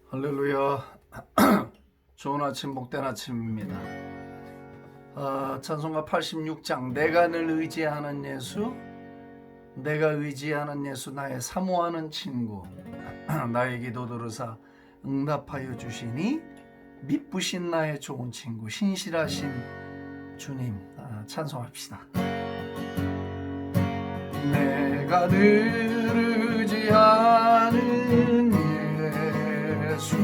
할렐루야. 좋은 아침, 복된 아침입니다. 찬송가 86장 내가 늘 의지하는 예수, 내가 의지하는 예수, 나의 사모하는 친구, 나의 기도 들으사 응답하여 주시니 미쁘신 나의 좋은 친구, 신실하신 주님, 찬송합시다. 내가 늘 의지하는 예수,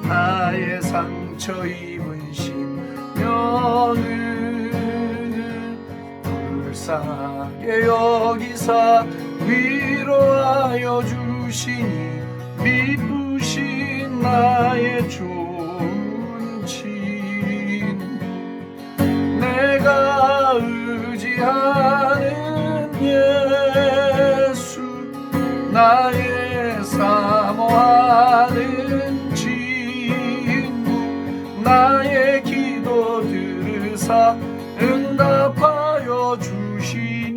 나의 상처 입은 심령을 불쌍하게 여기사 위로하여 주시니 미쁘신 나의 좋은 친구, 내가 의지하는 예수, 나의 사모하는 친구, 나의 기도 들으사 응답하여 주시니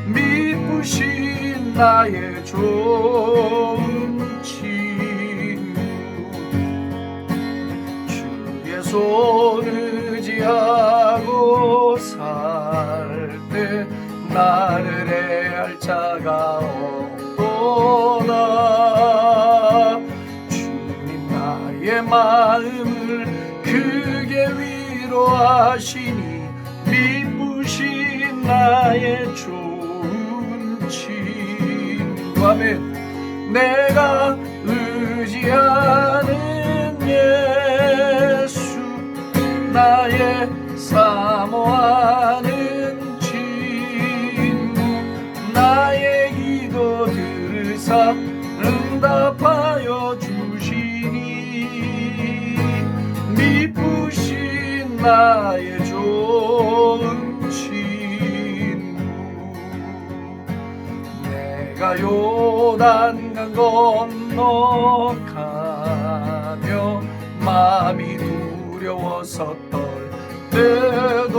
미쁘신 나의 좋은 친구, 주의 손 의지하고 살 때 나를 해할 자가 없도다. 주님 나의 마음을 크게 위로하시니 미쁘신 나의 좋은 친구. 아멘. 내가 의지하는 예수, 나의 사모하는 친구, 나의 기도 들으사 응답하여 주시니 미쁘신 나의 좋은 친구, 내가 요단강 건너가며 마음이 두려워서 떨 때도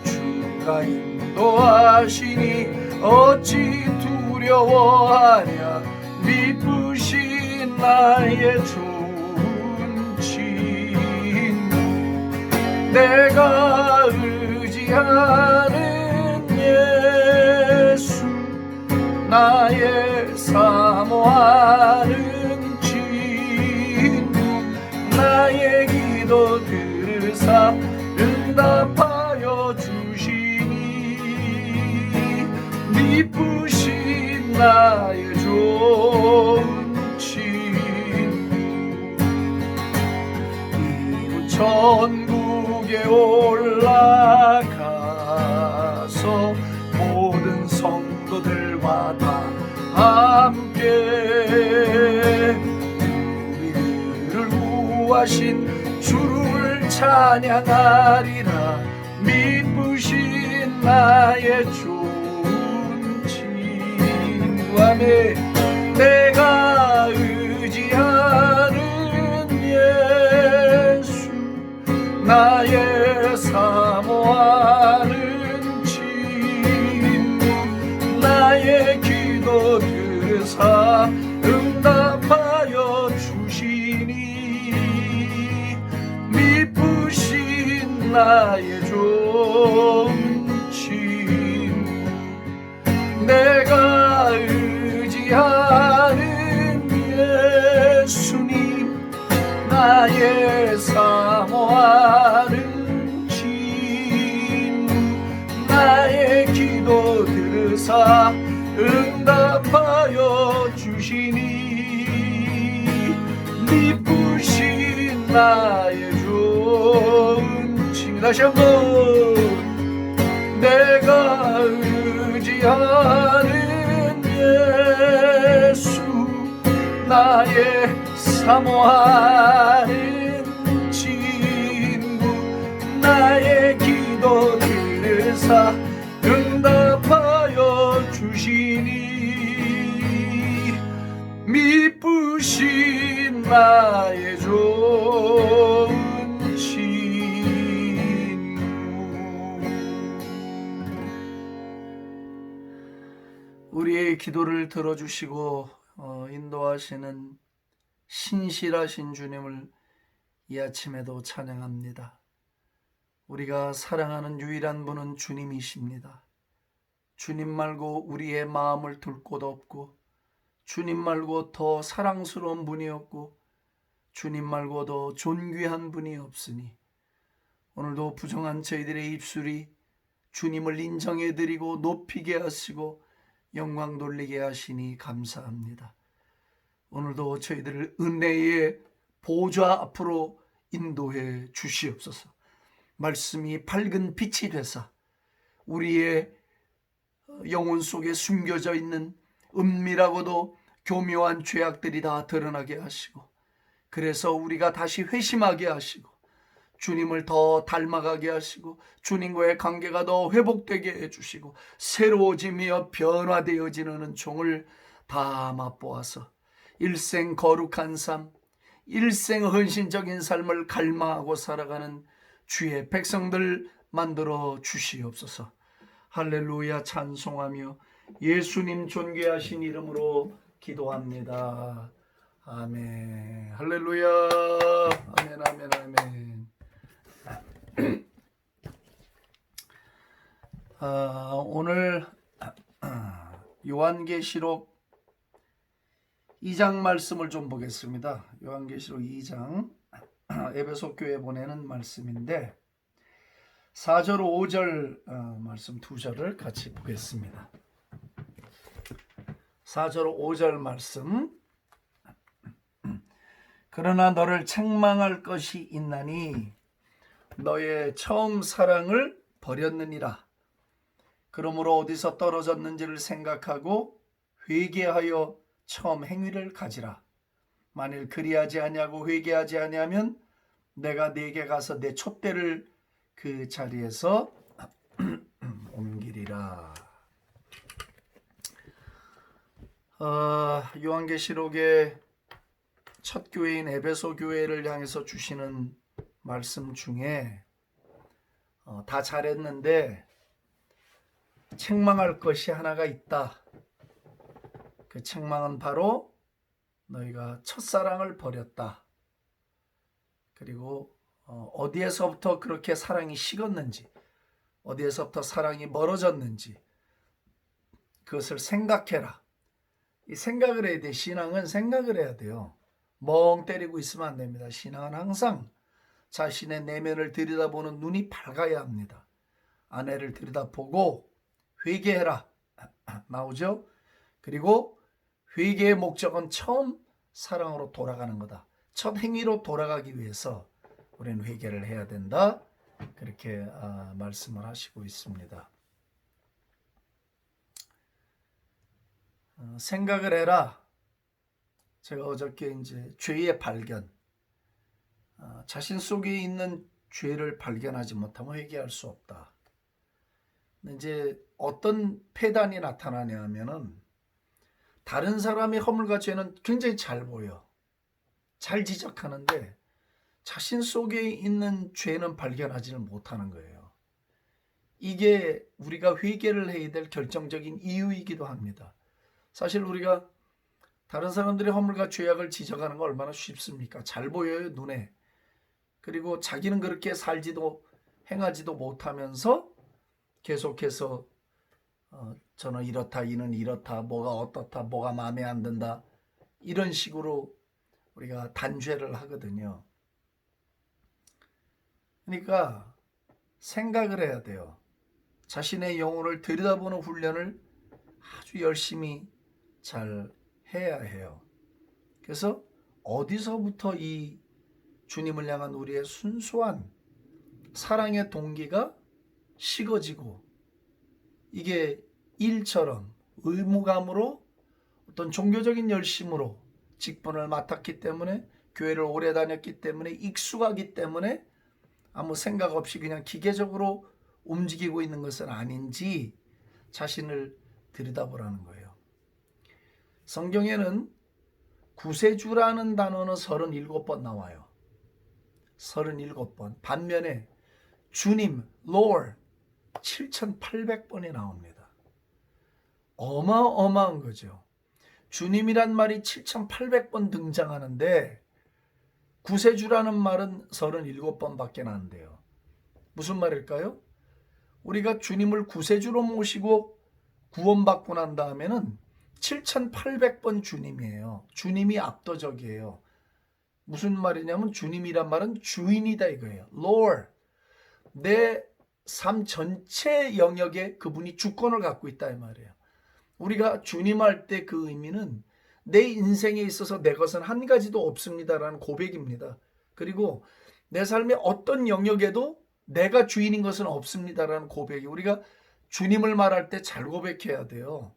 주가 인도하시니 어찌 두려워하랴. 미쁘신 나의 좋은 친구, 내가 의지하는 예수, 나의 사모하는 친구, 나의 기도 들으사 응답하여 주시니 미쁘신 나의 좋은 친구, 이루 천국에 올라가서 모든 성도들과 다 함께 우리를 구하신 주를 찬양하리라. 미쁘신 나의 좋은 친구. 아멘. 내가 의지하는 예수, 나의 사모하는 친구, 나의 기도 들으사 응답하여 주시니 미쁘신 나의 좋은 친구, 내가 의지하는 예수님, 나의 사모하는 친구, 나의 기도 들으사 응답하여 주시니 미쁘신 나의 좋은 친구. 다시 한번. 내가 의지하는 예수, 나의 사모하는 친구, 나의 기도 들으사 응답하여 주시니 미쁘신 나의 좋은 친구. 우리의 기도를 들어주시고 인도하시는 신실하신 주님을 이 아침에도 찬양합니다. 우리가 사랑하는 유일한 분은 주님이십니다. 주님 말고 우리의 마음을 둘 곳 없고, 주님 말고 더 사랑스러운 분이 없고, 주님 말고 더 존귀한 분이 없으니 오늘도 부정한 저희들의 입술이 주님을 인정해드리고 높이게 하시고 영광 돌리게 하시니 감사합니다. 오늘도 저희들을 은혜의 보좌 앞으로 인도해 주시옵소서. 말씀이 밝은 빛이 되사 우리의 영혼 속에 숨겨져 있는 은밀하고도 교묘한 죄악들이 다 드러나게 하시고, 그래서 우리가 다시 회심하게 하시고 주님을 더 닮아가게 하시고 주님과의 관계가 더 회복되게 해주시고 새로워지며 변화되어지는 은총을 다 맛보아서 일생 거룩한 삶, 일생 헌신적인 삶을 갈망하고 살아가는 주의 백성들 만들어 주시옵소서. 할렐루야. 찬송하며 예수님 존귀하신 이름으로 기도합니다. 아멘. 할렐루야. 아멘, 아멘, 아멘. 오늘 요한계시록 2장 말씀을 좀 보겠습니다. 요한계시록 2장 에베소 교회 보내는 말씀인데 4절 5절 말씀 두 절을 같이 보겠습니다. 4절 5절 말씀. 그러나 너를 책망할 것이 있나니 너의 처음 사랑을 버렸느니라. 그러므로 어디서 떨어졌는지를 생각하고 회개하여 처음 행위를 가지라. 만일 그리하지 아니하고 회개하지 아니하면 내가 네게 가서 내 촛대를 그 자리에서 옮기리라. 요한계시록의 첫 교회인 에베소 교회를 향해서 주시는 말씀 중에 다 잘했는데 책망할 것이 하나가 있다. 그 책망은 바로 너희가 첫사랑을 버렸다. 그리고 어디에서부터 그렇게 사랑이 식었는지, 어디에서부터 사랑이 멀어졌는지 그것을 생각해라. 이 생각을 해야 돼. 신앙은 생각을 해야 돼요. 멍 때리고 있으면 안 됩니다. 신앙은 항상 자신의 내면을 들여다보는 눈이 밝아야 합니다. 아내를 들여다보고 회개해라 나오죠. 그리고 회개의 목적은 처음 사랑으로 돌아가는 거다. 첫 행위로 돌아가기 위해서 우리는 회개를 해야 된다. 그렇게 말씀을 하시고 있습니다. 생각을 해라. 제가 어저께 이제 죄의 발견, 자신 속에 있는 죄를 발견하지 못하면 회개할 수 없다. 근데 이제 어떤 폐단이 나타나냐 하면은 다른 사람의 허물과 죄는 굉장히 잘 보여. 잘 지적하는데 자신 속에 있는 죄는 발견하지는 못하는 거예요. 이게 우리가 회개를 해야 될 결정적인 이유이기도 합니다. 사실 우리가 다른 사람들의 허물과 죄악을 지적하는 거 얼마나 쉽습니까? 잘 보여요, 눈에. 그리고 자기는 그렇게 살지도 행하지도 못하면서 계속해서 저는 이렇다, 이는 이렇다, 뭐가 어떻다, 뭐가 마음에 안 든다, 이런 식으로 우리가 단죄를 하거든요. 그러니까 생각을 해야 돼요. 자신의 영혼을 들여다보는 훈련을 아주 열심히 잘 해야 해요. 그래서 어디서부터 이 주님을 향한 우리의 순수한 사랑의 동기가 식어지고 이게 일처럼 의무감으로 어떤 종교적인 열심으로 직분을 맡았기 때문에 교회를 오래 다녔기 때문에 익숙하기 때문에 아무 생각 없이 그냥 기계적으로 움직이고 있는 것은 아닌지 자신을 들여다보라는 거예요. 성경에는 구세주라는 단어는 37번 나와요. 37번. 반면에 주님, Lord 7,800번이 나옵니다. 어마어마한 거죠. 주님이란 말이 7,800번 등장하는데 구세주라는 말은 37번밖에 안 돼요. 무슨 말일까요? 우리가 주님을 구세주로 모시고 구원받고 난 다음에는 7,800번 주님이에요. 주님이 압도적이에요. 무슨 말이냐면 주님이란 말은 주인이다 이거예요. Lord. 내 삶 전체 영역에 그분이 주권을 갖고 있다 이 말이에요. 우리가 주님 할 때 그 의미는 내 인생에 있어서 내 것은 한 가지도 없습니다라는 고백입니다. 그리고 내 삶의 어떤 영역에도 내가 주인인 것은 없습니다라는 고백이 우리가 주님을 말할 때 잘 고백해야 돼요.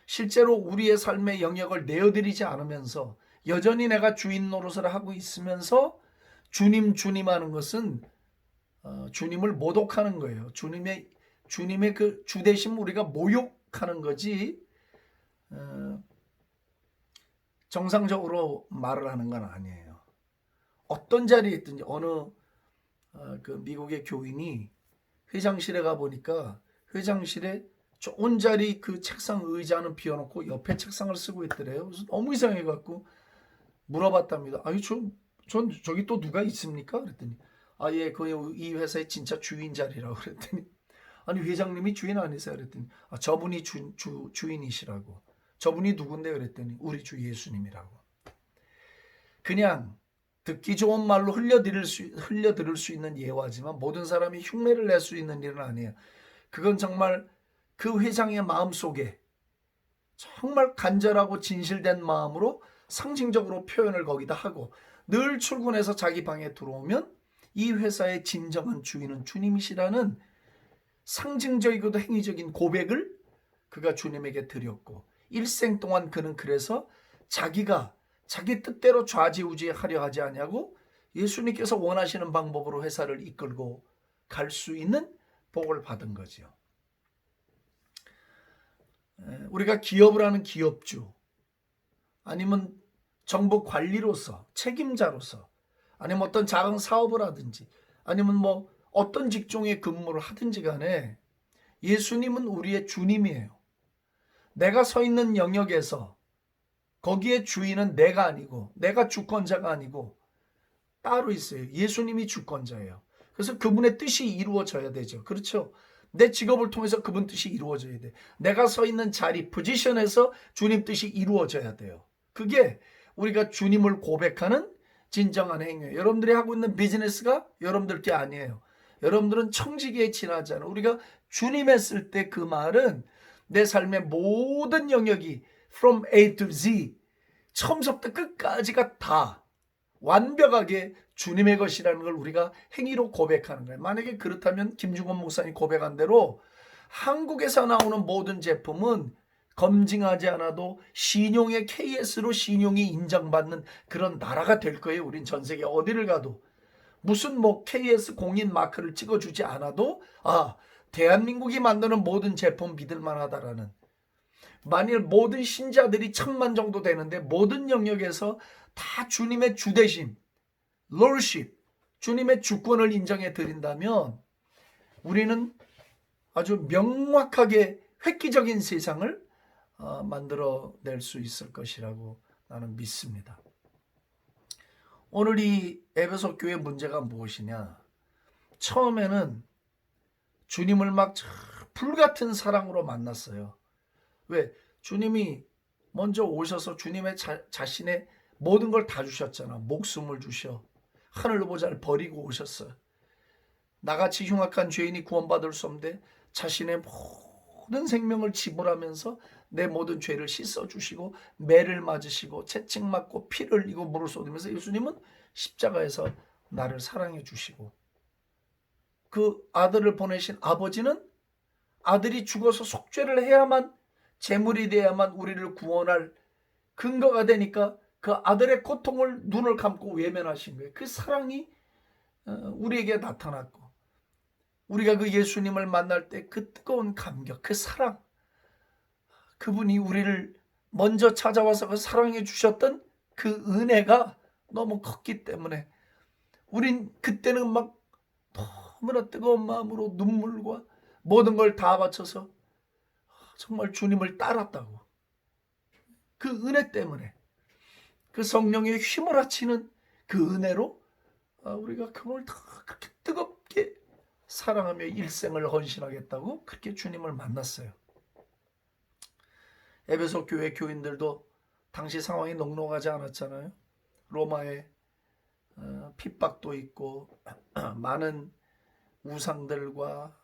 실제로 우리의 삶의 영역을 내어드리지 않으면서 여전히 내가 주인 노릇을 하고 있으면서 주님 하는 것은 주님을 모독하는 거예요. 주님의 그 주대심 우리가 모욕하는 거지 정상적으로 말을 하는 건 아니에요. 어떤 자리에 있든지 어느 그 미국의 교인이 회장실에 가 보니까 회장실에 좋은 자리 그 책상 의자는 비워놓고 옆에 책상을 쓰고 있더래요. 그래서 너무 이상해갖고 물어봤답니다. 아니 전 저기 또 누가 있습니까? 그랬더니 예, 이 회사의 진짜 주인 자리라고 그랬더니 아니 회장님이 주인 아니세요? 그랬더니 저분이 주인이시라고. 저분이 누군데? 그랬더니 우리 주 예수님이라고. 그냥 듣기 좋은 말로 흘려들을 수 있는 예화지만 모든 사람이 흉내를 낼 수 있는 일은 아니에요. 그건 정말 그 회장의 마음속에 정말 간절하고 진실된 마음으로 상징적으로 표현을 거기다 하고 늘 출근해서 자기 방에 들어오면 이 회사의 진정한 주인은 주님이시라는 상징적이고도 행위적인 고백을 그가 주님에게 드렸고 일생 동안 그는 그래서 자기가 자기 뜻대로 좌지우지하려 하지 않냐고 예수님께서 원하시는 방법으로 회사를 이끌고 갈 수 있는 복을 받은 거죠. 우리가 기업을 하는 기업주 아니면 정부 관리로서 책임자로서 아니면 어떤 작은 사업을 하든지 아니면 뭐 어떤 직종에 근무를 하든지 간에 예수님은 우리의 주님이에요. 내가 서 있는 영역에서 거기에 주인은 내가 아니고 내가 주권자가 아니고 따로 있어요. 예수님이 주권자예요. 그래서 그분의 뜻이 이루어져야 되죠. 그렇죠? 내 직업을 통해서 그분 뜻이 이루어져야 돼. 내가 서 있는 자리, 포지션에서 주님 뜻이 이루어져야 돼요. 그게 우리가 주님을 고백하는 진정한 행위예요. 여러분들이 하고 있는 비즈니스가 여러분들 게 아니에요. 여러분들은 청지기에 지나지 않아요. 우리가 주님 했을 때 그 말은 내 삶의 모든 영역이 from A to Z 처음부터 끝까지가 다 완벽하게 주님의 것이라는 걸 우리가 행위로 고백하는 거예요. 만약에 그렇다면 김중건 목사님 고백한 대로 한국에서 나오는 모든 제품은 검증하지 않아도 신용의 KS로 신용이 인정받는 그런 나라가 될 거예요. 우린 전 세계 어디를 가도 무슨 뭐 KS 공인 마크를 찍어주지 않아도 대한민국이 만드는 모든 제품 믿을 만하다라는 만일 모든 신자들이 1,000만 정도 되는데 모든 영역에서 다 주님의 주대심, Lordship, 주님의 주권을 인정해 드린다면 우리는 아주 명확하게 획기적인 세상을 만들어낼 수 있을 것이라고 나는 믿습니다. 오늘 이 에베소 교회 문제가 무엇이냐? 처음에는 주님을 막 불같은 사랑으로 만났어요. 왜? 주님이 먼저 오셔서 주님의 자신의 모든 걸 다 주셨잖아. 목숨을 주셔. 하늘 보좌를 버리고 오셨어요. 나같이 흉악한 죄인이 구원받을 수 없는데 자신의 모든 생명을 지불하면서 내 모든 죄를 씻어주시고 매를 맞으시고 채찍 맞고 피를 흘리고 물을 쏟으면서 예수님은 십자가에서 나를 사랑해 주시고 그 아들을 보내신 아버지는 아들이 죽어서 속죄를 해야만 제물이 돼야만 우리를 구원할 근거가 되니까 그 아들의 고통을 눈을 감고 외면하신 거예요. 그 사랑이 우리에게 나타났고 우리가 그 예수님을 만날 때 그 뜨거운 감격, 그 사랑 그분이 우리를 먼저 찾아와서 그 사랑해 주셨던 그 은혜가 너무 컸기 때문에 우린 그때는 막 너무나 뜨거운 마음으로 눈물과 모든 걸 다 바쳐서 정말 주님을 따랐다고. 그 은혜 때문에, 그 성령의 휘몰아치는 그 은혜로 우리가 그분을 더 그렇게 뜨겁게 사랑하며 일생을 헌신하겠다고 그렇게 주님을 만났어요. 에베소 교회 교인들도 당시 상황이 녹록하지 않았잖아요. 로마의 핍박도 있고 많은 우상들과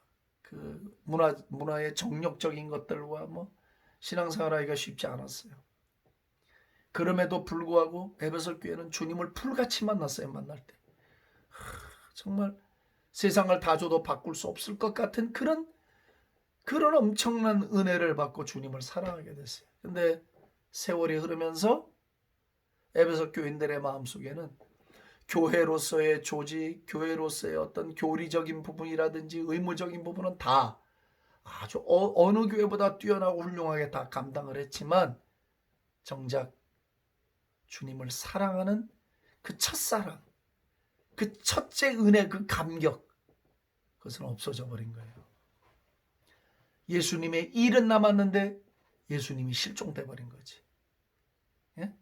그 문화의 정욕적인 것들과 신앙생활하기가 쉽지 않았어요. 그럼에도 불구하고 에베소 교회는 주님을 풀같이 만났어요. 만날 때 정말 세상을 다 줘도 바꿀 수 없을 것 같은 그런 엄청난 은혜를 받고 주님을 사랑하게 됐어요. 근데 세월이 흐르면서 에베소 교인들의 마음속에는 교회로서의 조직, 교회로서의 어떤 교리적인 부분이라든지 의무적인 부분은 다 아주 어느 교회보다 뛰어나고 훌륭하게 다 감당을 했지만 정작 주님을 사랑하는 그 첫사랑, 그 첫째 은혜, 그 감격, 그것은 없어져 버린 거예요. 예수님의 일은 남았는데 예수님이 실종돼 버린 거지. 예?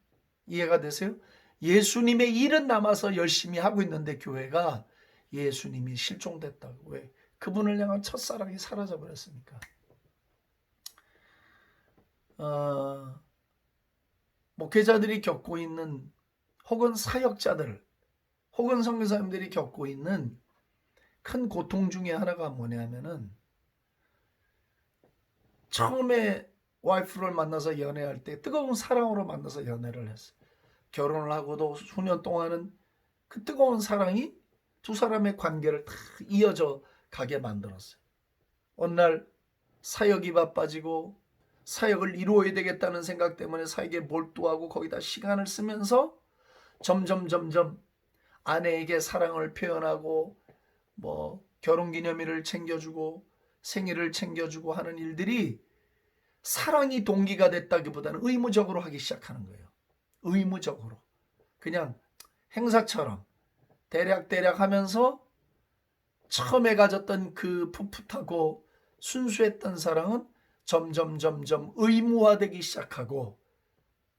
이해가 되세요? 예수님의 일은 남아서 열심히 하고 있는데 교회가 예수님이 실종됐다고. 왜? 그분을 향한 첫사랑이 사라져 버렸으니까. 목회자들이 겪고 있는, 혹은 사역자들, 혹은 선교사님들이 겪고 있는 큰 고통 중에 하나가 뭐냐면은, 처음에 와이프를 만나서 연애할 때 뜨거운 사랑으로 만나서 연애를 했어요. 결혼을 하고도 수년 동안은 그 뜨거운 사랑이 두 사람의 관계를 다 이어져 가게 만들었어요. 어느 날 사역이 바빠지고 사역을 이루어야 되겠다는 생각 때문에 사역에 몰두하고 거기다 시간을 쓰면서 점점 아내에게 사랑을 표현하고 결혼기념일을 챙겨주고 생일을 챙겨주고 하는 일들이 사랑이 동기가 됐다기보다는 의무적으로 하기 시작하는 거예요. 의무적으로. 그냥 행사처럼 대략 하면서 처음에 가졌던 그 풋풋하고 순수했던 사랑은 점점 의무화되기 시작하고,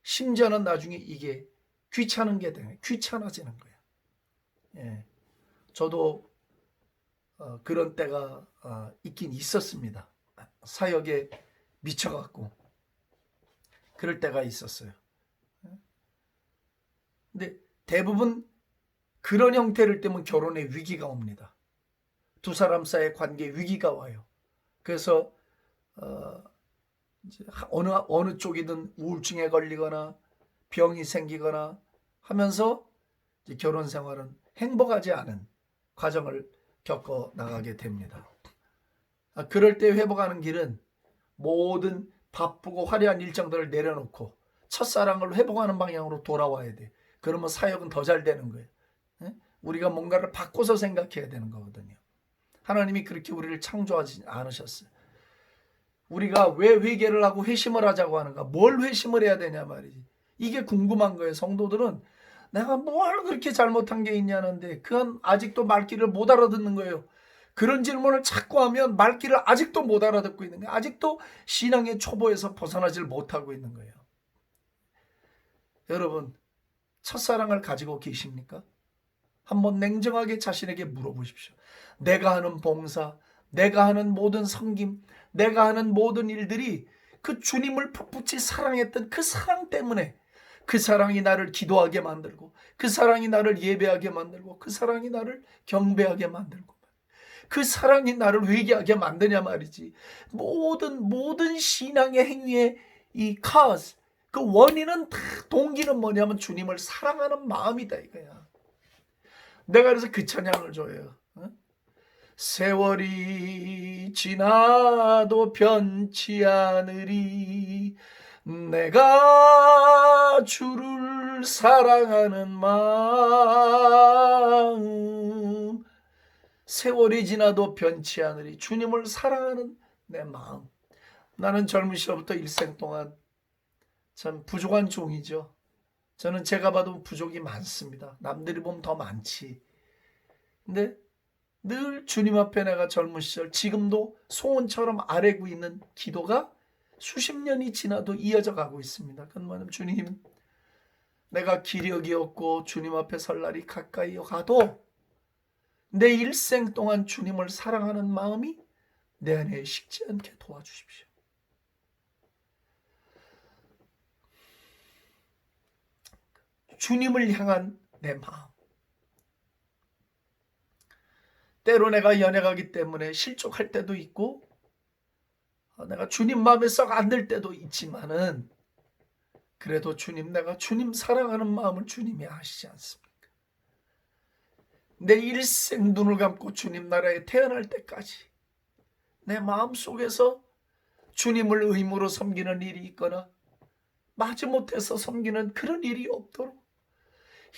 심지어는 나중에 이게 귀찮아지는 거예요. 예. 저도 그런 때가 있긴 있었습니다. 사역에 미쳐갖고 그럴 때가 있었어요. 근데 대부분 그런 형태를 띠면 결혼에 위기가 옵니다. 두 사람 사이의 관계에 위기가 와요. 그래서 이제 어느 쪽이든 우울증에 걸리거나 병이 생기거나 하면서 이제 결혼 생활은 행복하지 않은 과정을 겪어 나가게 됩니다. 그럴 때 회복하는 길은 모든 바쁘고 화려한 일정들을 내려놓고 첫사랑을 회복하는 방향으로 돌아와야 돼. 그러면 사역은 더 잘 되는 거예요. 우리가 뭔가를 바꿔서 생각해야 되는 거거든요. 하나님이 그렇게 우리를 창조하지 않으셨어요. 우리가 왜 회개를 하고 회심을 하자고 하는가? 뭘 회심을 해야 되냐 말이지. 이게 궁금한 거예요. 성도들은 내가 뭘 그렇게 잘못한 게 있냐는데 그건 아직도 말귀를 못 알아듣는 거예요. 그런 질문을 자꾸 하면 말귀를 아직도 못 알아듣고 있는 거예요. 아직도 신앙의 초보에서 벗어나질 못하고 있는 거예요. 여러분, 첫사랑을 가지고 계십니까? 한번 냉정하게 자신에게 물어보십시오. 내가 하는 봉사, 내가 하는 모든 섬김, 내가 하는 모든 일들이 그 주님을 풋풋이 사랑했던 그 사랑 때문에, 그 사랑이 나를 기도하게 만들고, 그 사랑이 나를 예배하게 만들고, 그 사랑이 나를 경배하게 만들고, 그 사랑이 나를 회개하게 만드냐 말이지. 모든 신앙의 행위의 이 cause, 그 원인은 다, 동기는 뭐냐면 주님을 사랑하는 마음이다 이거야. 내가 그래서 그 찬양을 줘요. 세월이 지나도 변치 않으리 내가 주를 사랑하는 마음. 세월이 지나도 변치 않으리 주님을 사랑하는 내 마음. 나는 젊은 시절부터 일생 동안 참 부족한 종이죠. 저는 제가 봐도 부족이 많습니다. 남들이 보면 더 많지. 근데 늘 주님 앞에 내가 젊은 시절, 지금도 소원처럼 아뢰고 있는 기도가 수십 년이 지나도 이어져 가고 있습니다. 그건 뭐냐면 주님, 내가 기력이 없고 주님 앞에 설 날이 가까이 가도 내 일생 동안 주님을 사랑하는 마음이 내 안에 식지 않게 도와주십시오. 주님을 향한 내 마음. 때로 내가 연약하기 때문에 실족할 때도 있고 내가 주님 마음에 썩 안 들 때도 있지만은 그래도 주님, 내가 주님 사랑하는 마음을 주님이 아시지 않습니까? 내 일생 눈을 감고 주님 나라에 태어날 때까지 내 마음속에서 주님을 의무로 섬기는 일이 있거나 마지못해서 섬기는 그런 일이 없도록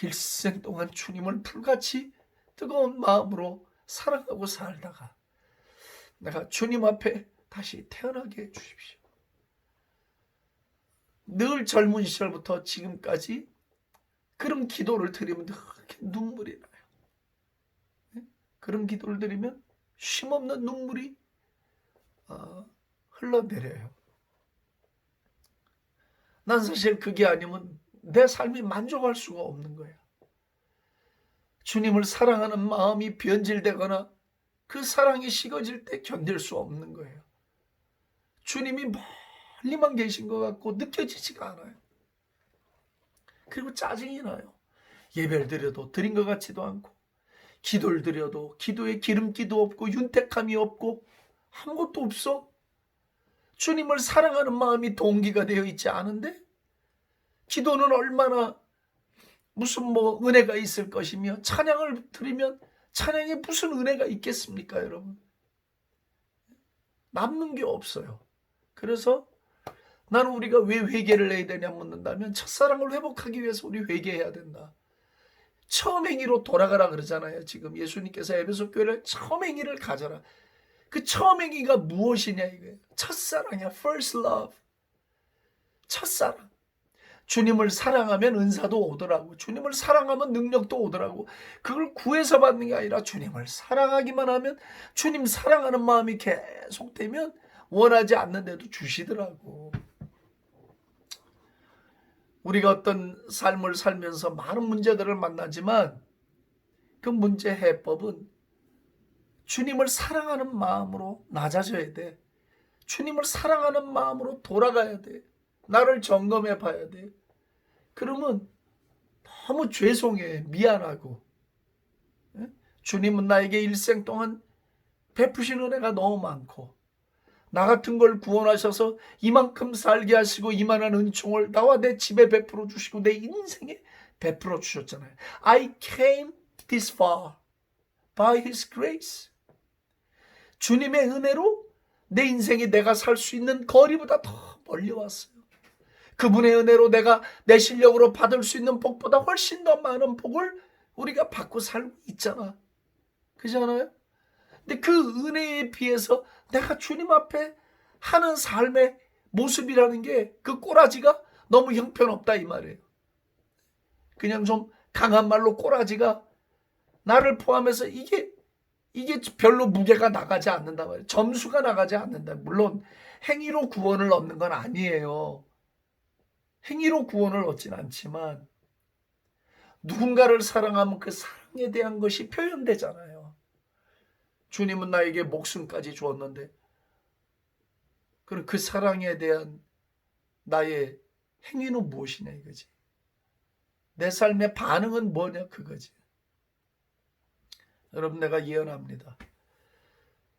일생 동안 주님을 불같이 뜨거운 마음으로 사랑하고 살다가 내가 주님 앞에 다시 태어나게 해주십시오. 늘 젊은 시절부터 지금까지 그런 기도를 드리면 이렇게 눈물이 나요. 그런 기도를 드리면 쉼없는 눈물이 흘러내려요. 난 사실 그게 아니면 내 삶이 만족할 수가 없는 거예요. 주님을 사랑하는 마음이 변질되거나 그 사랑이 식어질 때 견딜 수 없는 거예요. 주님이 멀리만 계신 것 같고 느껴지지가 않아요. 그리고 짜증이 나요. 예배를 드려도 드린 것 같지도 않고 기도를 드려도 기도에 기름기도 없고 윤택함이 없고 아무것도 없어. 주님을 사랑하는 마음이 동기가 되어 있지 않은데 기도는 얼마나 무슨 은혜가 있을 것이며 찬양을 드리면 찬양에 무슨 은혜가 있겠습니까, 여러분? 남는 게 없어요. 그래서 나는 우리가 왜 회개를 해야 되냐 묻는다면 첫사랑을 회복하기 위해서 우리 회개해야 된다. 처음 행위로 돌아가라 그러잖아요. 지금 예수님께서 에베소 교회를 처음 행위를 가져라. 그 처음 행위가 무엇이냐 이거예요. 첫사랑이야. First love. 첫사랑. 주님을 사랑하면 은사도 오더라고. 주님을 사랑하면 능력도 오더라고. 그걸 구해서 받는 게 아니라 주님을 사랑하기만 하면 주님 사랑하는 마음이 계속되면 원하지 않는데도 주시더라고. 우리가 어떤 삶을 살면서 많은 문제들을 만나지만 그 문제 해법은 주님을 사랑하는 마음으로 낮아져야 돼. 주님을 사랑하는 마음으로 돌아가야 돼. 나를 점검해 봐야 돼. 그러면 너무 죄송해, 미안하고 주님은 나에게 일생 동안 베푸신 은혜가 너무 많고 나 같은 걸 구원하셔서 이만큼 살게 하시고 이만한 은총을 나와 내 집에 베풀어 주시고 내 인생에 베풀어 주셨잖아요. I came this far by His grace. 주님의 은혜로 내 인생이 내가 살 수 있는 거리보다 더 멀리 왔어요. 그분의 은혜로 내가 내 실력으로 받을 수 있는 복보다 훨씬 더 많은 복을 우리가 받고 살고 있잖아. 그렇지 않아요? 근데 그 은혜에 비해서 내가 주님 앞에 하는 삶의 모습이라는 게 그 꼬라지가 너무 형편없다 이 말이에요. 그냥 좀 강한 말로 꼬라지가 나를 포함해서 이게 별로 무게가 나가지 않는다 말이에요. 점수가 나가지 않는다. 물론 행위로 구원을 얻는 건 아니에요. 행위로 구원을 얻진 않지만 누군가를 사랑하면 그 사랑에 대한 것이 표현되잖아요. 주님은 나에게 목숨까지 주었는데 그럼 그 사랑에 대한 나의 행위는 무엇이냐 이거지. 내 삶의 반응은 뭐냐 그거지. 여러분 내가 예언합니다.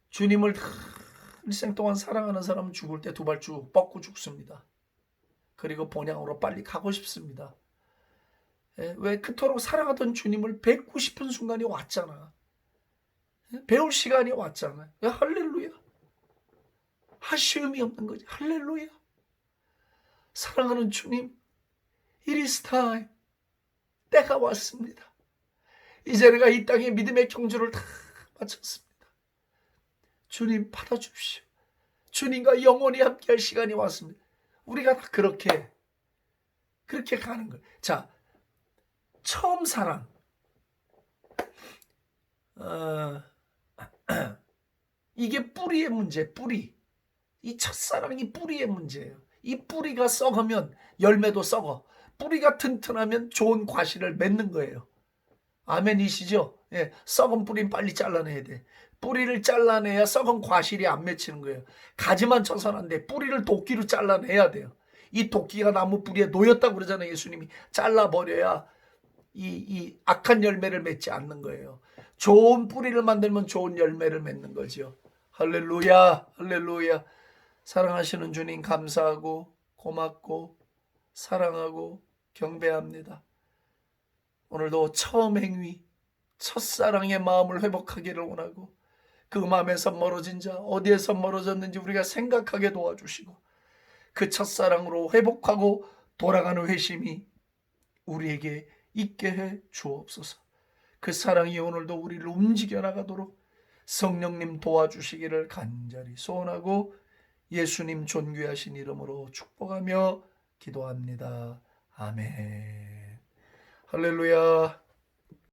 주님을 일생 동안 사랑하는 사람은 죽을 때 두 발 쭉 뻗고 죽습니다. 그리고 본향으로 빨리 가고 싶습니다. 왜 그토록 사랑하던 주님을 뵙고 싶은 순간이 왔잖아. 배울 시간이 왔잖아. 할렐루야. 아쉬움이 없는 거지. 할렐루야. 사랑하는 주님, it is time. 때가 왔습니다. 이제 내가 이 땅에 믿음의 경주를 다 마쳤습니다. 주님 받아주십시오. 주님과 영원히 함께할 시간이 왔습니다. 우리가 다 그렇게 가는 거예요. 자, 처음 사랑. 이게 뿌리의 문제, 뿌리. 이 첫사랑이 뿌리의 문제예요. 이 뿌리가 썩으면 열매도 썩어. 뿌리가 튼튼하면 좋은 과실을 맺는 거예요. 아멘이시죠? 예, 썩은 뿌리는 빨리 잘라내야 돼. 뿌리를 잘라내야 썩은 과실이 안 맺히는 거예요. 가지만 쳐서는 안 돼. 뿌리를 도끼로 잘라내야 돼요. 이 도끼가 나무 뿌리에 놓였다고 그러잖아요. 예수님이 잘라버려야 이 악한 열매를 맺지 않는 거예요. 좋은 뿌리를 만들면 좋은 열매를 맺는 거죠. 할렐루야, 할렐루야. 사랑하시는 주님 감사하고 고맙고 사랑하고 경배합니다. 오늘도 처음 행위, 첫사랑의 마음을 회복하기를 원하고 그 마음에서 멀어진 자, 어디에서 멀어졌는지 우리가 생각하게 도와주시고 그 첫사랑으로 회복하고 돌아가는 회심이 우리에게 있게 해 주옵소서. 그 사랑이 오늘도 우리를 움직여 나가도록 성령님 도와주시기를 간절히 소원하고 예수님 존귀하신 이름으로 축복하며 기도합니다. 아멘. 할렐루야.